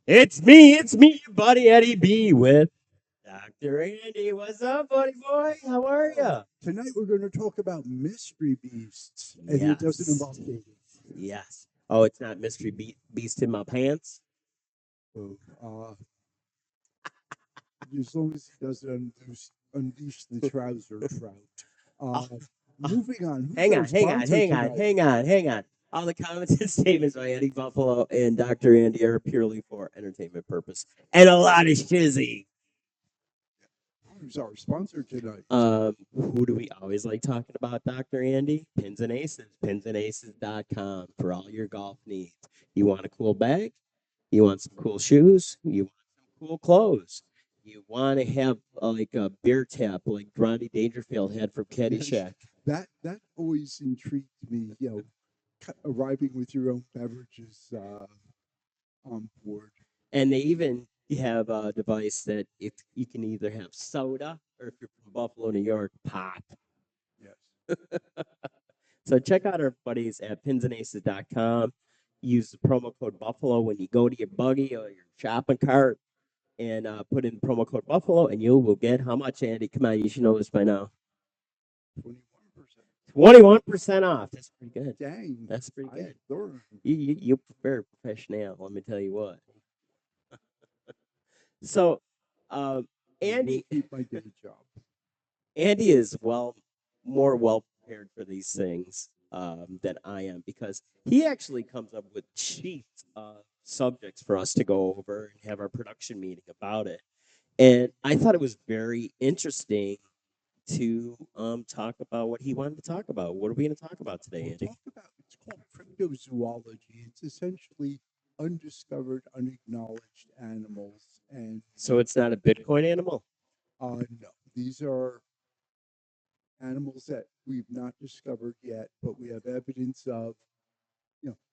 It's me, your buddy Eddie B with Dr. Andy. What's up, buddy boy? How are Oh, you? tonight we're going to talk about mystery beasts, and it doesn't Yes. involve dating. Yes. Oh, it's not Mystery Beast in my pants? So, as long as he doesn't unleash the trouser trout. Oh, Uh, oh, moving on. Who's hang our on, hang on, sponsor hang on, tonight? hang on, hang on. All the comments and statements by Eddie Buffalo and Dr. Andy are purely for entertainment purpose and a lot of shizzy. Who's our sponsor tonight? Who do we always like talking about, Dr. Andy? Pins and Aces, pinsandaces.com for all your golf needs. You want a cool bag? You want some cool shoes? You want some cool clothes? You want to have like a beer tap like Ronnie Dangerfield had from Yes, Caddyshack. that always intrigued me. Arriving with your own beverages on board. And they even have a device that if you can either have soda or if you're from Buffalo, New York, pop. Yes. So check out our buddies at pinsandaces.com. Use the promo code Buffalo when you go to your buggy or your shopping cart and put in promo code Buffalo, and you will get how much, Andy? Come on, you should know this by now. 21%. 21% off. That's pretty good. Dang. That's pretty I good. learned. You prefer professional, let me tell you what. So, um, I will Andy, keep my day job. Andy is more well prepared for these things than I am because he actually comes up with cheap subjects for us to go over and have our production meeting about it. And I thought it was very interesting to talk about what he wanted to talk about. What are we going to talk about today, We'll Andy? talk about it's called cryptozoology. It's essentially undiscovered, unacknowledged animals, and So it's not a Bitcoin animal. no, these are animals that we've not discovered yet, but we have evidence of.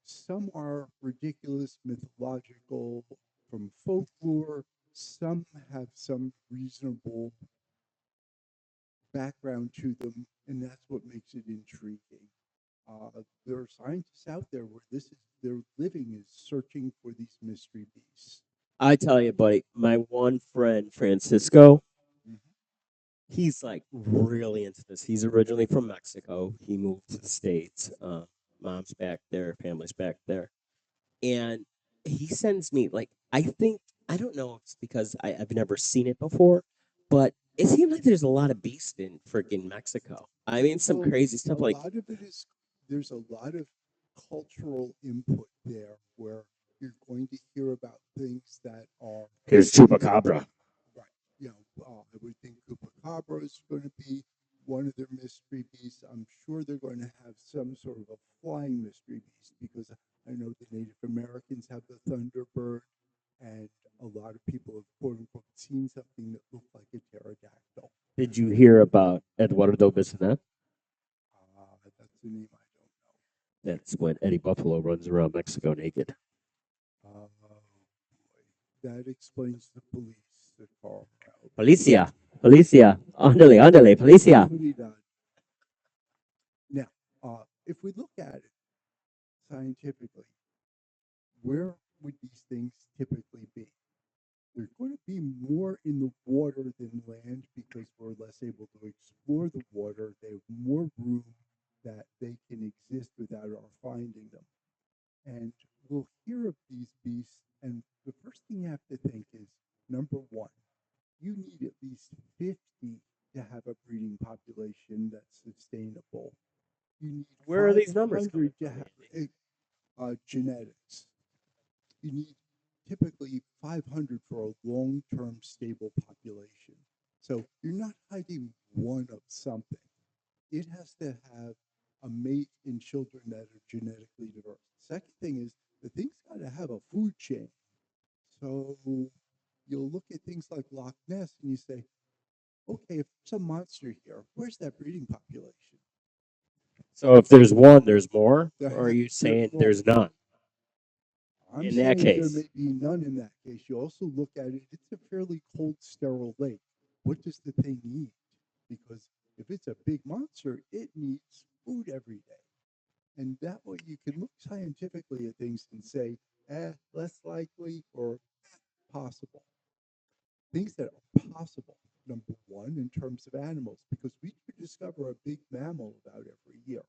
Some are ridiculous, mythological, from folklore. Some have some reasonable background to them, and that's what makes it intriguing. There are scientists out there where this is their living is searching for these mystery beasts. I tell you, buddy, my one friend Francisco, Mhm. he's like really into this. He's originally from Mexico. He moved to the States. Mom's back there, family's back there. And he sends me like I think I don't know if it's because I've never seen it before, but it seems like there's a lot of beasts in freaking Mexico. I mean, some Well, crazy a stuff like lot of it is there's a lot of cultural input there where you're going to hear about things that are here's chupacabra. right. I would think Chupacabra is going to be one of their mystery beasts. I'm sure they're going to have some sort of a flying mystery beast because I know the Native Americans have the Thunderbird, and a lot of people have quote unquote seen something that looked like a pterodactyl. Did you hear about Eduardo Bissonette? That's the name I don't That's when Eddie Buffalo runs around Mexico naked. know. Boy, that explains the police that call out. Policia, policia, ándale, ándale, policia. Now, if we look at it scientifically, where would these things typically be? They're going to be more in the water than land because we're less able to explore the water. They have more room that they can exist without our finding them. And we'll hear of these beasts. And the first thing you have to think is number one, you need at least 50 to have a breeding population that's sustainable. You need Where are these numbers 500 coming to from, have Andy? genetics. You need typically 500 for a long-term stable population. So you're not hiding one of something. It has to have a mate and children that are genetically diverse. Second thing is the thing's got to have a food chain. So you'll look at things like Loch Ness and you say, okay, if there's a monster here, where's that breeding population? So if there's one, there's more? Or are you There, saying well, there's none I'm in that saying there case? may be none in that case. You also look at it, it's a fairly cold, sterile lake. What does the thing eat? Because if it's a big monster, it needs food every day. And that way you can look scientifically at things and say, less likely or possible. Things that are possible. Number one, in terms of animals, because we could discover a big mammal about every year.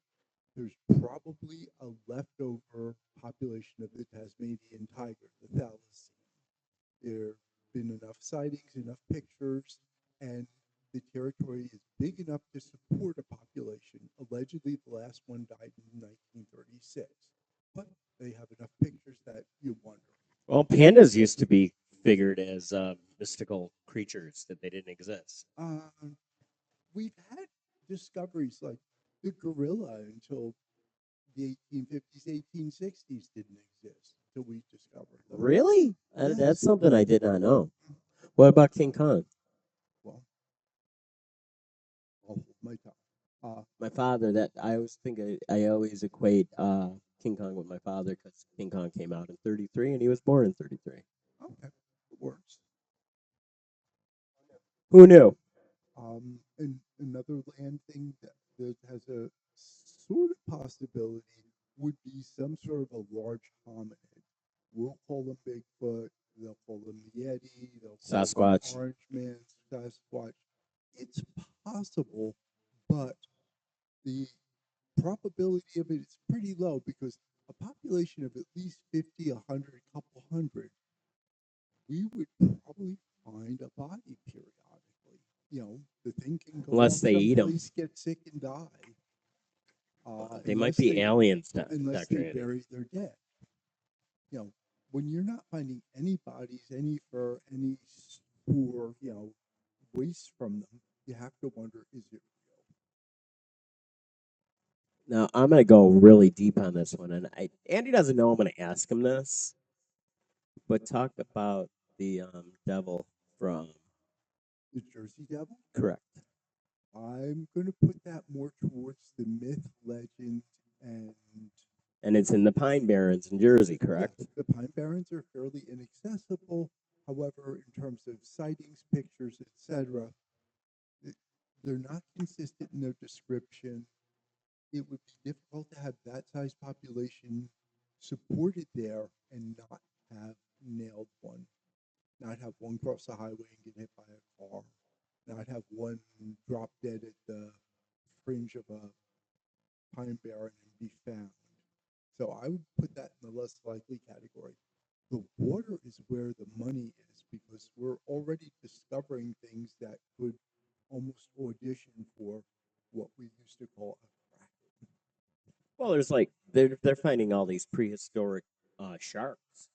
There's probably a leftover population of the Tasmanian tiger, the thylacine. There have been enough sightings, enough pictures, and the territory is big enough to support a population. Allegedly, the last one died in 1936, but they have enough pictures that you wonder. Well, pandas used to be figured as mystical creatures that they didn't exist. We've had discoveries like the gorilla until the 1850s, 1860s didn't exist until we discovered them. Really? Yes. That's something I did not know. What about King Kong? Well, I'll hold my tongue. My father. That I always think I always equate King Kong with my father because King Kong came out in '33 and he was born in '33. Okay, it works. Who knew? And another land thing that has a sort of possibility would be some sort of a large hominid. We'll call them Bigfoot. They'll call them the Yeti. They'll call Sasquatch. them Orange Man, Sasquatch. It's possible, but the probability of it is pretty low because a population of at least 50, 100, a couple hundred, we would probably find a body periodically. You know, the thing can go Unless off they eat 'em. someplace, get sick, and die. They might Unless be they, aliens, unless Dr. they Andy. bury their dead. You know, when you're not finding any bodies, any fur, any spoor, waste from them, you have to wonder, is it real? Now I'm gonna go really deep on this one, and Andy doesn't know I'm gonna ask him this, but talk about the devil from The Jersey Devil? correct. I'm going to put that more towards the myth, legend, And it's in the Pine Barrens in Jersey, yeah, correct? the Pine Barrens are fairly inaccessible. However, in terms of sightings, pictures, etc., they're not consistent in their description. It would be difficult to have that size population supported there and not have nailed one, not have one cross the highway and get hit by a car, not have one drop dead at the fringe of a pine barren and be found. So I would put that in the less likely category. The water is where the money is because we're already discovering things that could almost audition for what we used to call a kraken. Well, there's like they're finding all these prehistoric sharks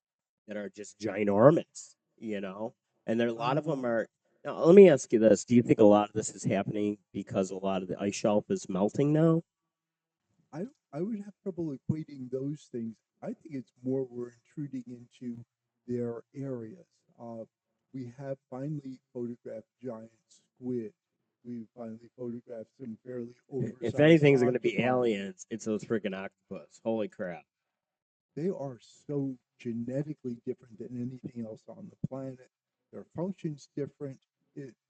that are just ginormous, and there a lot of them are. Now, let me ask you this: do you think a lot of this is happening because a lot of the ice shelf is melting now? I would have trouble equating those things. I think it's more we're intruding into their areas. We have finally photographed giant squid. We finally photographed some fairly oversized. If anything's going to be octopi. aliens, it's those freaking octopus. Holy crap! They are so genetically different than anything else on the planet. Their function's different.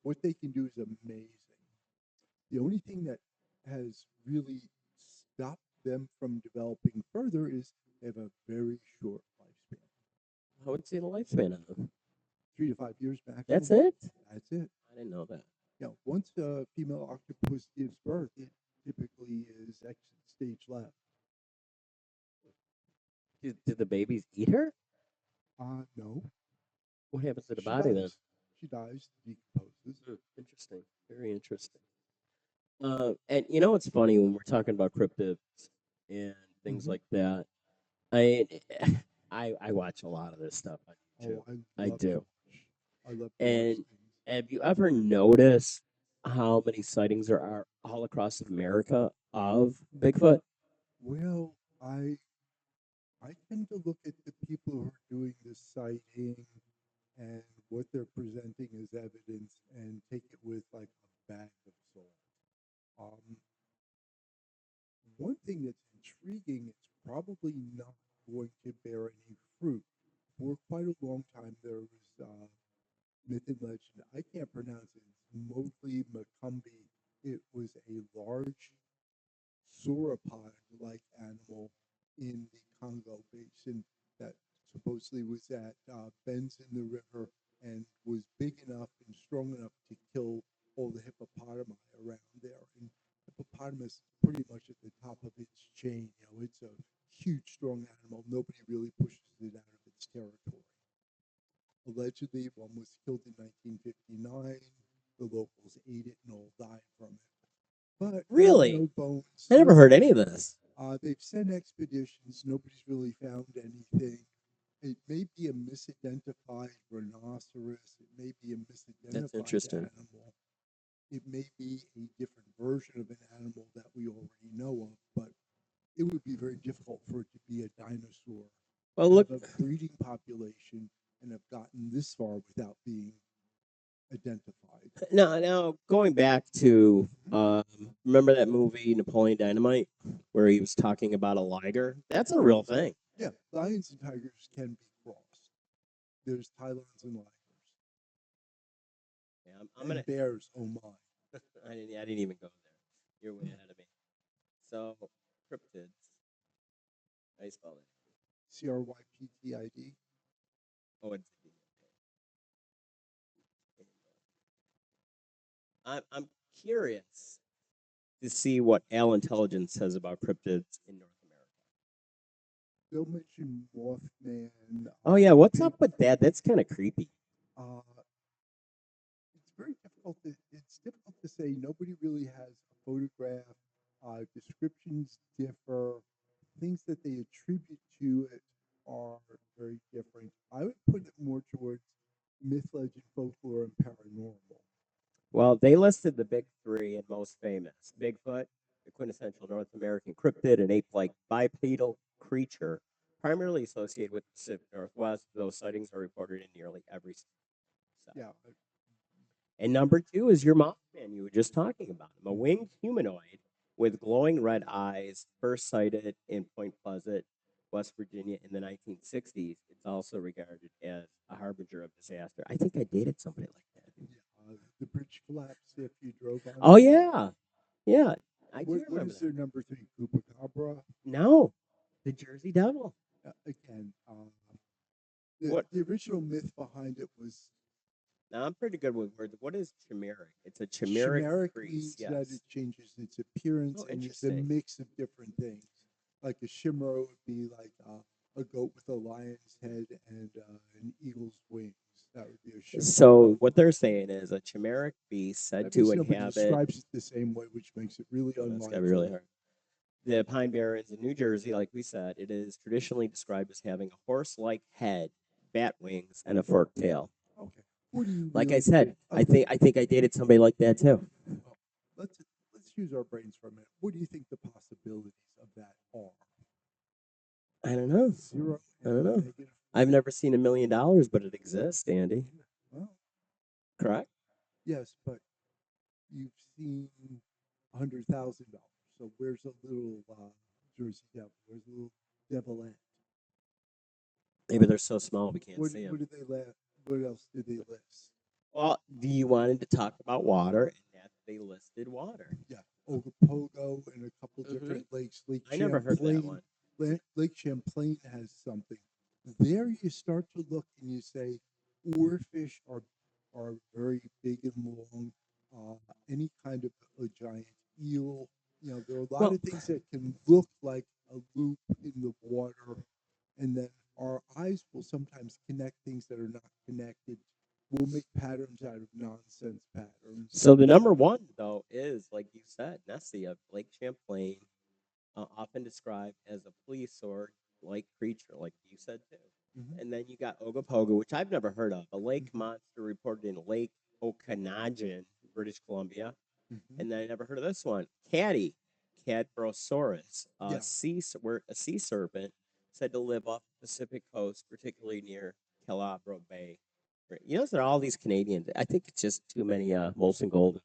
What they can do is amazing. The only thing that has really stopped them from developing further is they have a very short lifespan. How would you say the lifespan of them? 3 to 5 years maximum. That's it? That's it. I didn't know that. Once a female octopus gives birth, it typically is exit stage left. Did the babies eat her? No. What happens to the She body then? dies. She dies, decomposes. Interesting. Very interesting. And you know what's funny when we're talking about cryptids and things Mhm. like that? I I watch a lot of this stuff on YouTube. Oh, I do. I love to watch And things. have you ever noticed how many sightings there are all across America of Bigfoot? Well, I tend to look at the people who are doing the sighting and what they're presenting as evidence and take it with like a bag of salt. Um, One thing that's intriguing, it's probably not going to bear any fruit. For quite a long time, there was myth and legend. I can't pronounce it. It's Mowgli Macumbi. It was a large sauropod-like animal in the Congo Basin that supposedly was at bends in the river and was big enough and strong enough to kill all the hippopotami around there. And hippopotamus is pretty much at the top of its chain. It's a huge, strong animal. Nobody really pushes it out of its territory. Allegedly, one was killed in 1959. The locals ate it and all died from it. But Really? no bones. I never heard any of this. They've sent expeditions. Nobody's really found anything. It may be a misidentified rhinoceros. It may be a misidentified interesting. animal. It may be a different version of an animal that we already know of, but it would be very difficult for it to be a dinosaur. Well, look, Have a breeding population and have gotten this far without being identified. now going back to remember that movie Napoleon Dynamite, where he was talking about a liger? That's a real thing. Yeah, lions and tigers can be crossed. There's Tylons and ligers. Yeah, I'm gonna bears. Oh my! I didn't even go there. You're way ahead of me. So cryptids. How do you spell that? CRYPTID. Oh, it's I'm curious to see what Al Intelligence says about cryptids in North America. Bill mentioned Mothman. Oh yeah, what's up with that? That's kind of creepy. It's very difficult. It's difficult to say. Nobody really has a photograph. Descriptions differ. Things that they attribute to it are very different. I would put it more towards myth, legend, folklore, and paranormal. Well, they listed the big three and most famous: Bigfoot, the quintessential North American cryptid, an ape-like bipedal creature, primarily associated with the Pacific Northwest. Those sightings are reported in nearly every state. Yeah. And number two is your Mothman. You were just talking about him, a winged humanoid with glowing red eyes, first sighted in Point Pleasant, West Virginia in the 1960s. It's also regarded as a harbinger of disaster. I think I dated somebody like that. Yeah, the bridge collapsed if you drove on. Oh yeah, yeah. I do What remember is that. their number 3? Chupacabra. No, the Jersey Devil. Again, What? the original myth behind it was Now I'm pretty good with words. What is chimeric? It's a chimeric chimeric priest. means Yes. that it changes its appearance Oh, and it's a interesting. mix of different things. Like a chimera would be like a goat with a lion's head and an eagle's wings. That would be a chimera. So what they're saying is a chimeric beast said That to means nobody inhabit. describes it the same way, which makes it really That's unlikely. gotta be really hard. The Pine Barrens in New Jersey, like we said, it is traditionally described as having a horse-like head, bat wings, and a forked tail. Okay. What do you Like I really said, think? I think I dated somebody like that too. Well, let's use our brains for a minute. What do you think the possibilities of that are? I don't know. 0. I don't know. negative. I've never seen $1 million, but it exists, Andy. Well, Correct? yes, but you've seen $100,000. So where's a little Jersey Devil? Where's a little devilette? Maybe they're so small we can't see them. What did they What else did they list? Well, you wanted to talk about water, and that they listed water. Yeah, Ogopogo and a couple different lakes. Lake I never heard that Champlain. one. Lake Champlain has something. There you start to look and you say, oarfish are very big and long. Any kind of a giant eel. There are a lot of things that can look like a loop in the water, and then our eyes will sometimes connect things that are not connected. We'll make patterns out of nonsense patterns. So the number one, though, is, like you said, Nessie of Lake Champlain, often described as a plesiosaur-like creature, like you said, too. Mhm. And then you got Ogopogo, which I've never heard of, a lake monster reported in Lake Okanagan, British Columbia. And then I never heard of this one. Caddy, Cadbrosaurus, Yeah. a sea serpent said to live off the Pacific coast, particularly near Calabro Bay. You know, there are all these Canadians. I think it's just too many Molson Gold.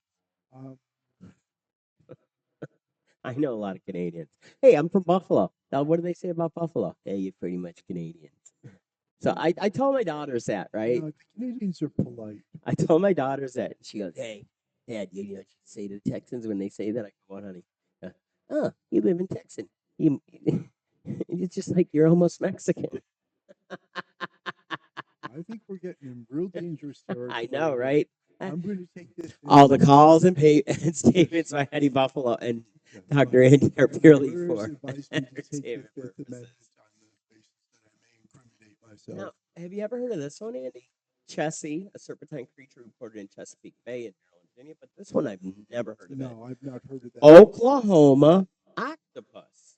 I know a lot of Canadians. Hey, I'm from Buffalo. Now, what do they say about Buffalo? Hey, you're pretty much Canadians. So I told my daughters that, right? The Canadians are polite. I told my daughters that. She goes, hey, Dad, you know what you say to the Texans when they say that? I go, what, honey? Oh, you live in Texas. It's just like you're almost Mexican. I think we're getting in real dangerous territory. I know, here. right? I'm going to take this. All the calls and and statements by Eddie Buffalo and Dr. Andy are purely Lawyers for advise me to take the entertainment Fifth purposes. Amendment on the basis that I may incriminate myself. Now, have you ever heard of this one, Andy? Chessie, a serpentine creature reported in Chesapeake Bay in Maryland, Virginia, but this one I've never heard of it. No, I've not heard of that. Oklahoma octopus.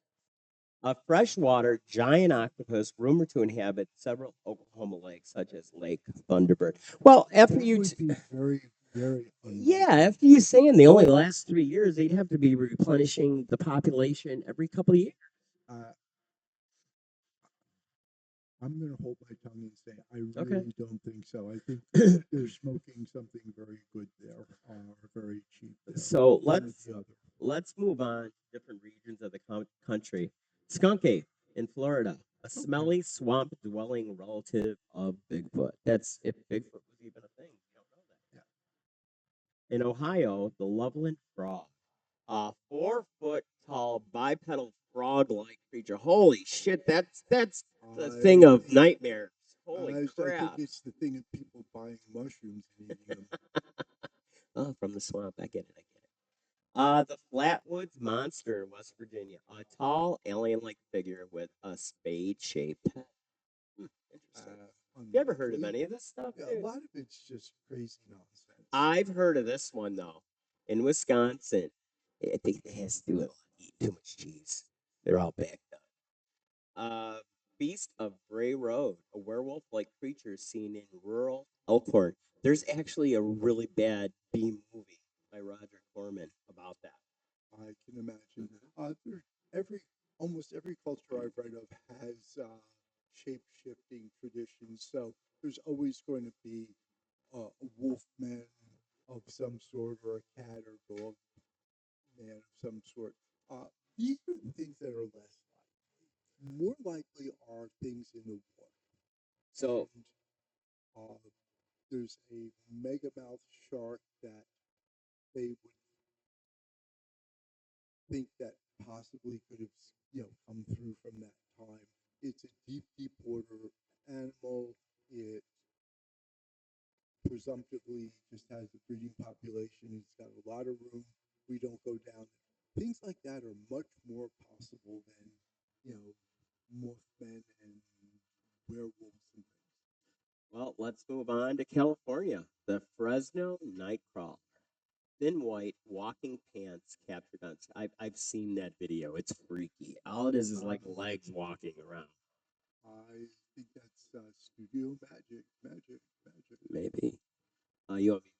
A freshwater giant octopus rumored to inhabit several Oklahoma lakes, such as Lake Thunderbird. Well, after That you, would be very, very yeah, unlikely. after you saying the only last 3 years, they'd have to be replenishing the population every couple of years. I'm going to hold my tongue and say I Okay. really don't think so. I think they're smoking something very good there, or very cheap. There. So One or the other. let's move on to different regions of the country. Skunk ape in Florida, a smelly swamp dwelling relative of Bigfoot. That's if Bigfoot was even a thing. You don't know that. Yeah. In Ohio, the Loveland frog, a 4 foot tall bipedal frog-like creature. Holy shit! That's the thing of nightmares. Holy I crap! think it's the thing of people buying mushrooms and eating them. Oh, from the swamp. I get it. The Flatwoods Monster in West Virginia. A tall, alien-like figure with a spade-shaped head. Interesting. You ever heard of any of this stuff? Yeah, a dude? lot of it's just crazy nonsense. I've heard of this one, though. In Wisconsin. I think it has to do with eating too much cheese. They're all backed up. Beast of Bray Road. A werewolf-like creature seen in rural Elkhorn. There's actually a really bad B movie by Roger Corman about that. I can imagine. Almost every culture I've read of has shape shifting traditions. So there's always going to be a wolf man of some sort, or a cat or dog man of some sort. These are the things that are less likely. More likely are things in the water. So, And, there's a megamouth shark that they would think that possibly could have, come through from that time. It's a deep water animal. It presumptively just has a breeding population. It's got a lot of room. We don't go down. Things like that are much more possible than, Mothman and werewolves and things. well, let's move on to California. The Fresno Nightcrawler. Thin white walking pants captured on. I've seen that video. It's freaky. All it is like legs walking around. I think that's studio magic. Maybe. You want me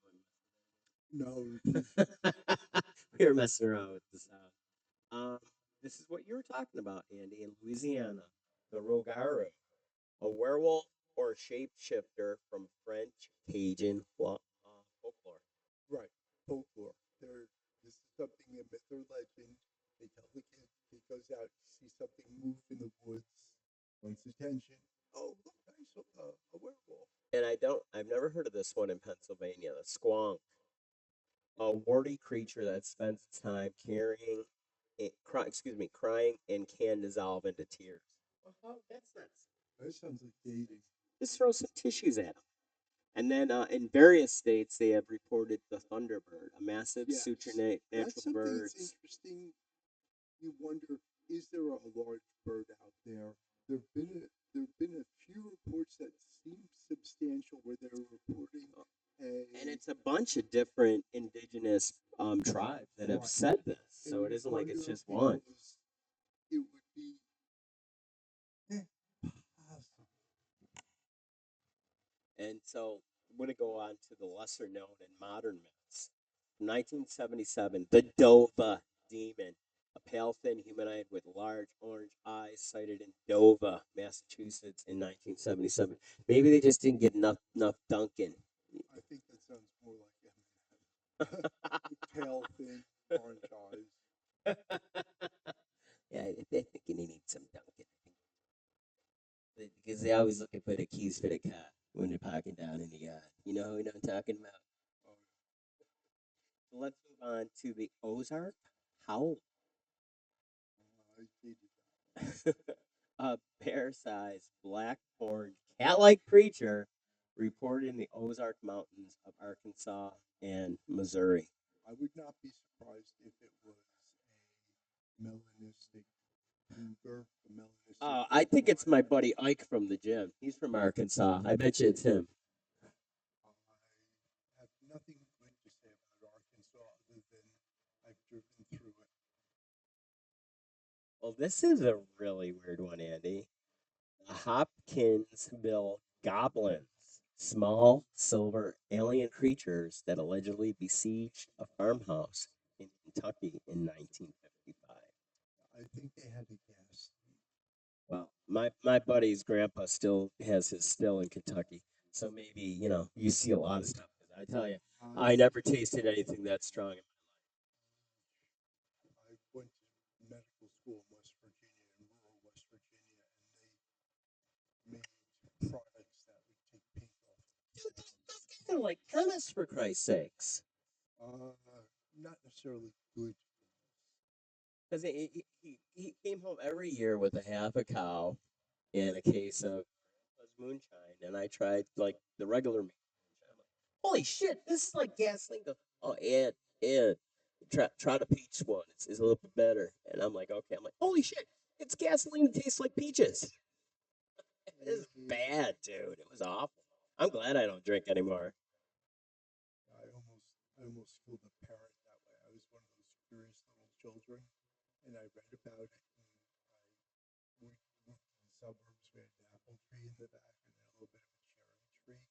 No, we were messing around with this. This is what you were talking about, Andy, in Louisiana. The Rogaru, a werewolf or shapeshifter from French Cajun folklore. right. Folklore. This is something in myth or legend. They tell the kid he goes out, see something move in the woods, wants attention. Oh, look, I saw a werewolf. And I've never heard of this one in Pennsylvania. The squonk, a warty creature that spends its time crying and can dissolve into tears. Oh, that's nuts. That sounds like dating. Just throw some tissues at them. And then in various states, they have reported the thunderbird, a massive Yes. supernatural That's something bird. that's interesting. You wonder, is there a large bird out there? There've been a few reports that seem substantial where they're reporting And it's a bunch of different indigenous tribes that have Right. said this. So and it you isn't like it's wonder just one. because it would be impossible. And so I'm going to go on to the lesser known and modern myths. From 1977, the Dova demon, a pale, thin humanoid with large orange eyes, sighted in Dover, Massachusetts in 1977. Maybe they just didn't get enough Dunkin'. I think that sounds more like pale, thin, orange eyes. Yeah, they're thinking they need some Dunkin'. Because they're always looking for the keys for the car when they're parking down in the yard. You know what I'm talking about? So let's move on to the Ozark Howl. I hated that. A bear-sized, black-horned, cat-like creature reported in the Ozark Mountains of Arkansas and Missouri. I would not be surprised if it was a melanistic cougar, a melanistic I think it's my Rottweiler. buddy Ike from the gym. He's from Arkansas. I bet you it's him. I have nothing good to say about Arkansas other than I've driven through it. Well, this is a really weird one, Andy. The Hopkinsville goblins, small silver alien creatures that allegedly besieged a farmhouse in Kentucky in 1955. I think they had a gas. Well, my buddy's grandpa still has his still in Kentucky, so maybe you see a lot of stuff. 'Cause I tell you, I never tasted anything that strong. I went to medical school in West Virginia, in rural West Virginia, and they made products that would take paint off. Dude, those guys are like chemists for Christ's sakes. Not necessarily good. Because he came home every year with a half a cow and a case of moonshine, and I tried like the regular moonshine. I'm like, holy shit, this is like gasoline. Oh, and try the peach one. It's a little bit better. And I'm like, okay. I'm like, holy shit, it's gasoline that tastes like peaches. It is bad, dude. It was awful. I'm glad I don't drink anymore. I almost killed a parrot that way. I was one of those curious little children, and I read about it. And we moved to the suburbs. We had an apple tree in the back, and then a little bit of a cherry tree.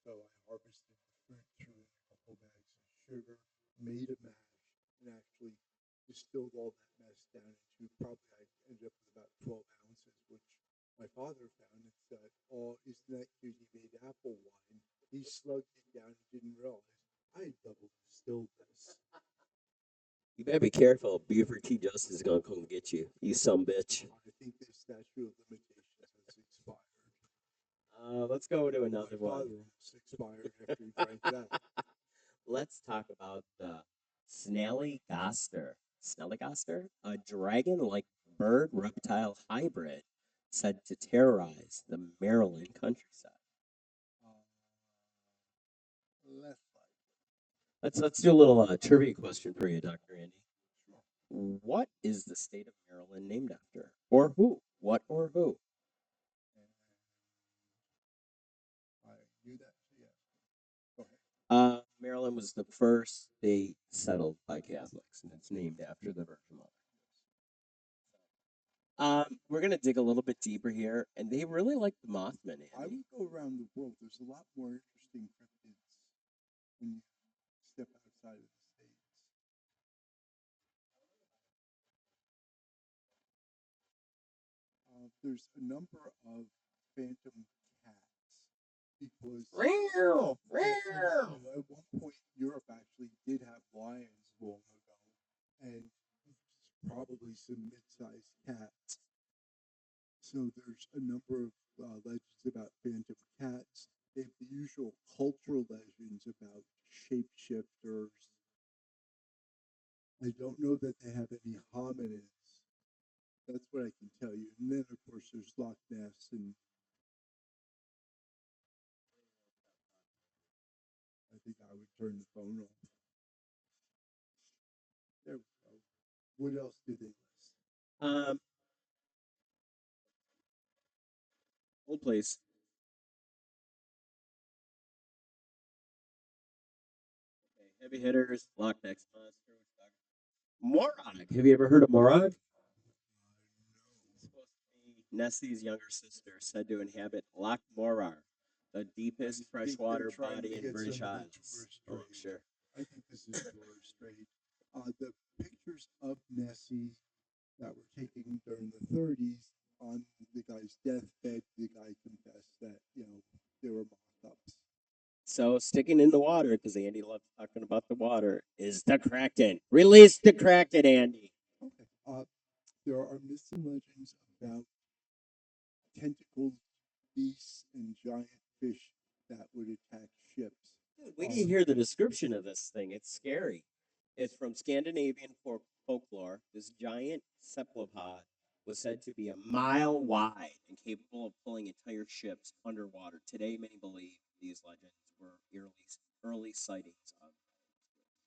So I harvested the fruit, threw in a couple bags of sugar, made a mash, and actually distilled all that mess down into probably I ended up with about 12 ounces, which my father found and said, "Oh, isn't that cute? He made apple wine." He slugged it down and didn't realize I had double distilled this. You better be careful. Buford T. Justice is gonna come get you. You some bitch. I think the statute of limitations has expired. Let's go to My another father one. almost expired after he drank that. Let's talk about the Snallygaster. Snallygaster, a dragon-like bird reptile hybrid said to terrorize the Maryland countryside. Uh, less likely. Let's do a little trivia question for you, Dr. Andy. Sure. What is the state of Maryland named after? Or who? What or who? And I knew that. So yes. Go ahead. Maryland was the first state settled by Catholics, and it's named after the Virgin Mother. We're gonna dig a little bit deeper here, and they really like the Mothman. I Andy. would go around the world. There's a lot more interesting cryptids when you step outside of the states. There's a number of phantom cats because Meow, well, meow. at one point Europe actually did have lions long ago, and probably some mid-sized cats. So there's a number of legends about phantom cats. They have the usual cultural legends about shapeshifters. I don't know that they have any hominids. That's what I can tell you. And then, of course, there's Loch Ness, and I think I would turn the phone off. There we go. What else do they list? Um, hold please. Okay, heavy hitters, Loch Ness monster. Morag. Have you ever heard of Morag? It's supposed to be Nessie's younger sister, said to inhabit Loch Morar, the deepest I think they're freshwater trying body to in get British some of the Isles. tourist Oh, trade. sure. I think this is tourist trade. The pictures of Nessie that were taken during the 30s on the guy's deathbed, the guy confessed that, they were mock-ups. So sticking in the water, because Andy loves talking about the water, is the Kraken. Release the Kraken, Andy. Okay. There are myths and legends about tentacled beasts and giant fish that would attack ships. Dude, we didn't hear the description of this thing. It's scary. It's from Scandinavian folklore. This giant cephalopod was said to be a mile wide and capable of pulling entire ships underwater. Today, many believe these legends were early sightings of.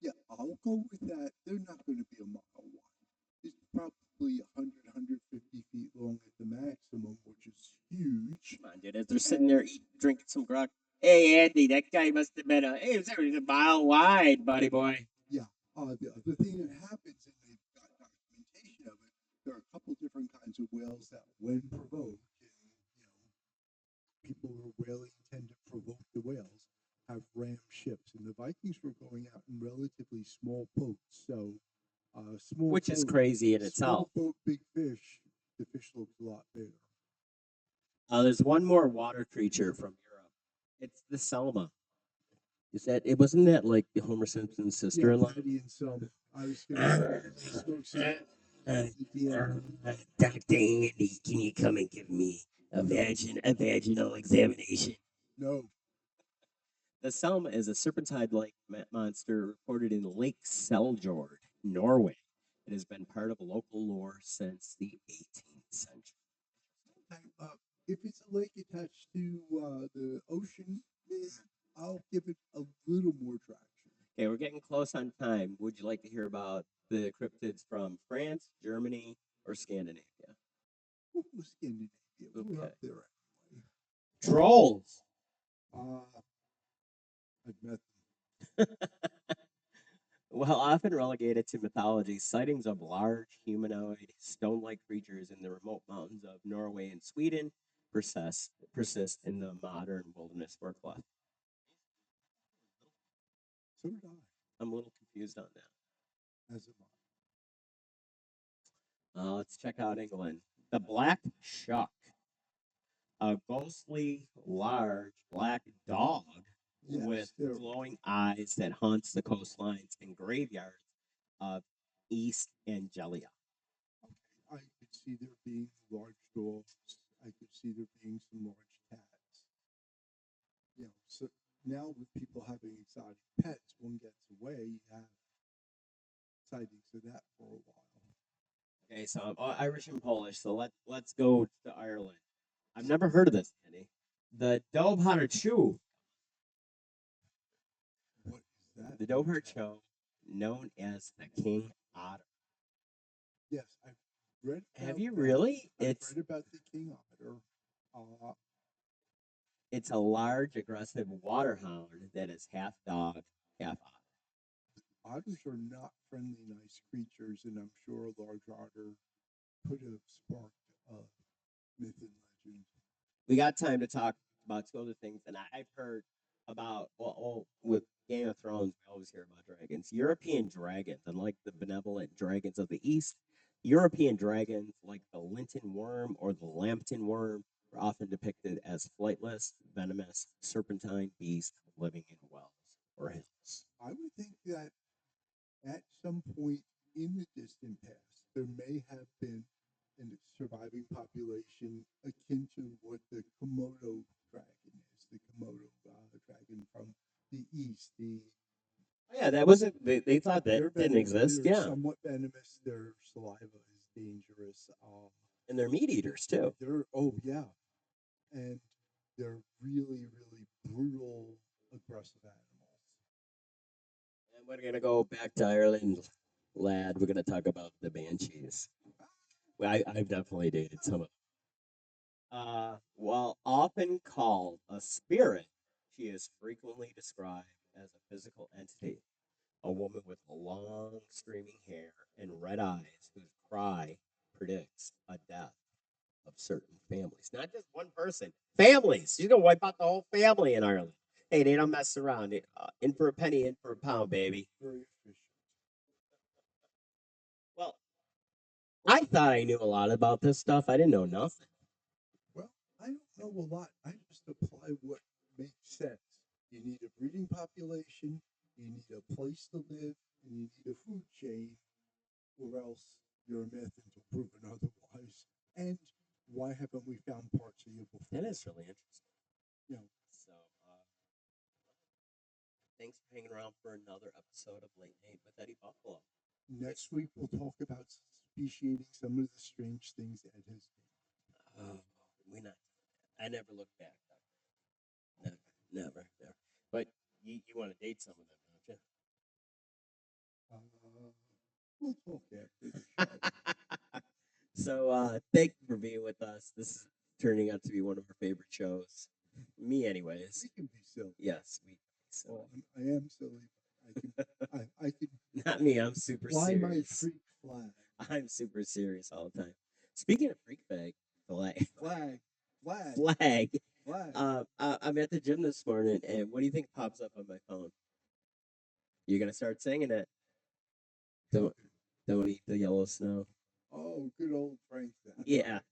Yeah, I'll go with that. They're not going to be a mile wide. It's probably 150 feet long at the maximum, which is huge. Come on, dude. As they're sitting there eating, drinking some grog. Hey, Andy, that guy must have been he was a mile wide, buddy boy. Yeah. The other thing that happens, and they've got documentation of it, there are a couple different kinds of whales that, when provoked, and people who are whaling tend to provoke the whales, have ram ships, and the Vikings were going out in relatively small boats, so small Which is boat, crazy in small itself. boat, big fish. The fish looks a lot bigger. There's one more water creature from Europe. It's the Selma. Is that it? Wasn't that like Homer Simpson's Yeah, sister-in-law? Patty and some. I was gonna smoke some. Dr. Andy, can you come and give me a vaginal examination? No, The Selma is a serpentine-like monster reported in Lake Seljord, Norway. It has been part of local lore since the 18th century. if it's a lake attached to the ocean, I'll give it a little more traction. Okay, we're getting close on time. Would you like to hear about the cryptids from France, Germany, or Scandinavia? What was Scandinavia? We're Okay. up there anyway. Trolls. I've met Well, often relegated to mythology, sightings of large humanoid stone-like creatures in the remote mountains of Norway and Sweden persist in the modern wilderness folklore. So did I. I'm a little confused on that. As am Let's check out England. The black shuck, a ghostly, large black dog with glowing eyes that haunts the coastlines and graveyards of East Anglia. I could see there being large dogs. I could see there being some large cats. So now with people having exotic pets, one gets away, you have sightings of that for a while. Okay, so I'm Irish and Polish, so let's go to Ireland. I've never heard of this, Andy. The Dobhar Chew. What is that? The Dobhar Chew, known as the King Otter. Yes, I've read. Have you really? I've read about the king otter. It's a large, aggressive water hound that is half dog, half otter. Otters are not friendly, nice creatures, and I'm sure a large otter could have sparked a myth and legend. We got time to talk about two other things, and I've heard about with Game of Thrones, we always hear about dragons. European dragons, unlike the benevolent dragons of the East, European dragons, like the Linton worm or the Lambton worm, are often depicted as flightless, venomous, serpentine beasts living in wells or hills. I would think that at some point in the distant past, there may have been a surviving population akin to what the Komodo dragon is, the Komodo dragon from the East. Yeah, that wasn't. They thought that didn't exist. They're Yeah, somewhat venomous. Their saliva is dangerous. and they're meat eaters too. Yeah, and they're really, really brutal, aggressive animals. And we're gonna go back to Ireland, lad. We're gonna talk about the banshees. I've definitely dated some of them. While often called a spirit, she is frequently described as a physical entity, a woman with long streaming hair and red eyes whose cry predicts a death of certain families. Not just one person, families. She's gonna wipe out the whole family in Ireland. Hey, they don't mess around. In for a penny, in for a pound, baby. Very efficient. Well, I thought I knew a lot about this stuff. I didn't know nothing. Well, I don't know a lot. I just apply what makes sense. You need a breeding population, you need a place to live, and you need a food chain, or else you're a myth until proven otherwise. And why haven't we found parts of you before? That is really interesting. You know, So, thanks for hanging around for another episode of Late Night with Eddie Buffalo. next week we'll talk about speciating some of the strange things Ed has done. I never look back. Never. But you want to date some of them, We'll talk after the don't show. you? So thank you for being with us. This is turning out to be one of our favorite shows. Me, anyways. We can be silly. Yes, we. So Well, I am silly. I can not me. I'm super fly my serious. freak flag. I'm super serious all the time. Speaking of freak flag, Flag. I'm at the gym this morning, and what do you think pops up on my phone? You're gonna start singing it. Don't eat the yellow snow. Oh, good old Frank Zappa.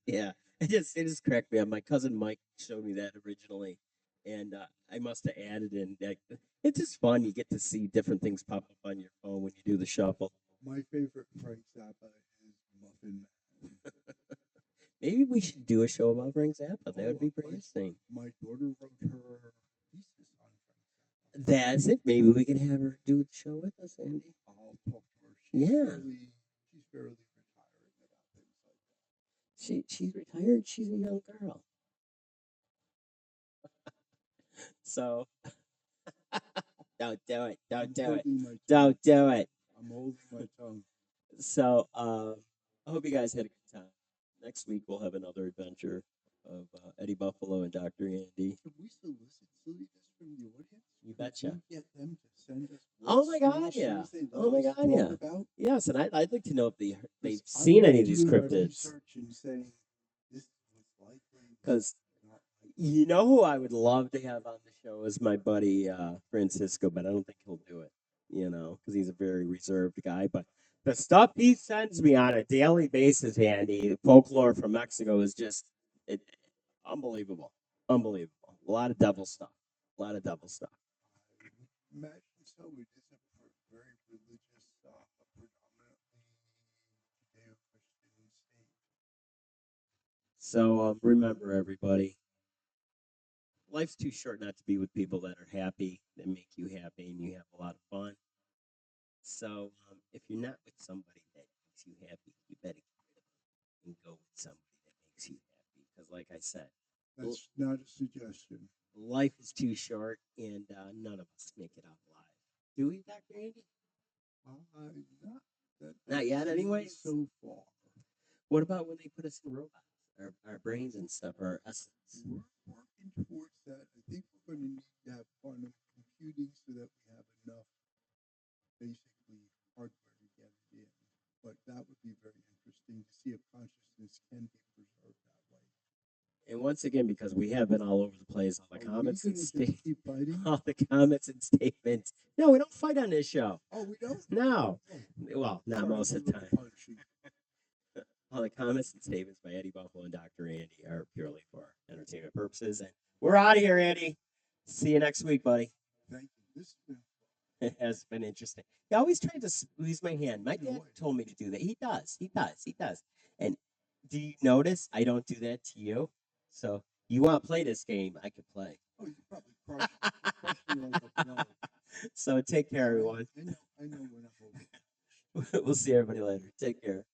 Yeah. It just cracked me up. My cousin Mike showed me that originally, and I must have added in that. It's just fun. You get to see different things pop up on your phone when you do the shuffle. My favorite Frank Zappa is Muffin Man. Maybe we should do a show about Frank Zappa. That would be Oh, pretty interesting. My daughter wrote her thesis on Frank Zappa. That's it. Maybe we can have her do the show with us, Andy. I'll talk to her. Yeah. She's fairly retired about things like that. She's retired. She's a young girl. So don't do it. Don't do it. Don't do it. I'm holding my tongue. So I hope you guys had a good time. Next week we'll have another adventure of Eddie Buffalo and Dr. Andy. Can we solicit silliness from the audience? You Can betcha. we get them to send us Oh my God, strange yeah. things they'd Oh my like us to God, yeah. talk about? Yes, and I'd like to know if they've 'Cause seen I'm any of these doing my cryptids. research and saying this was likely. Because not likely. you know who I would love to have on the show is my buddy Francisco, but I don't think he'll do it. Because he's a very reserved guy. But the stuff he sends me on a daily basis, Andy, folklore from Mexico is just unbelievable. Unbelievable. A lot of devil stuff. A lot of devil stuff. I would imagine so. It is a very religious, predominantly Judeo-Christian state. So remember, everybody, life's too short not to be with people that are happy, that make you happy, and you have a lot of fun. So if you're not with somebody that makes you happy, you better get rid of them and go with somebody that makes you happy. Because, like I said, That's not a suggestion. life is too short, and none of us make it out alive. Do we, Dr. Andy? Not yet, anyways. So far. What about when they put us in robots, our brains and stuff, our essence? We're working towards that. I think we're going to need to have quantum computing so that we have enough, basically, hardware to get it in. But that would be very interesting to see if consciousness can be preserved that way. And once again, because we have been all over the place, all the Are we comments and gonna just statements, keep fighting? all the comments and statements. No, we don't fight on this show. Oh, we don't? No. Oh, Well, not sorry, most I'm of the a time. little punchy. All the comments and statements by Eddie Buffalo and Dr. Andy are purely for entertainment purposes. And we're out of here, Andy. See you next week, buddy. Thank you. This has been It has been interesting. He always tried to squeeze my hand. My You know dad what? told me to do that. He does. And do you notice I don't do that to you? So you want to play this game, I could play. Oh, you probably crush me like a blow. So take care, everyone. I know when I'm over. We'll see everybody later. Take care.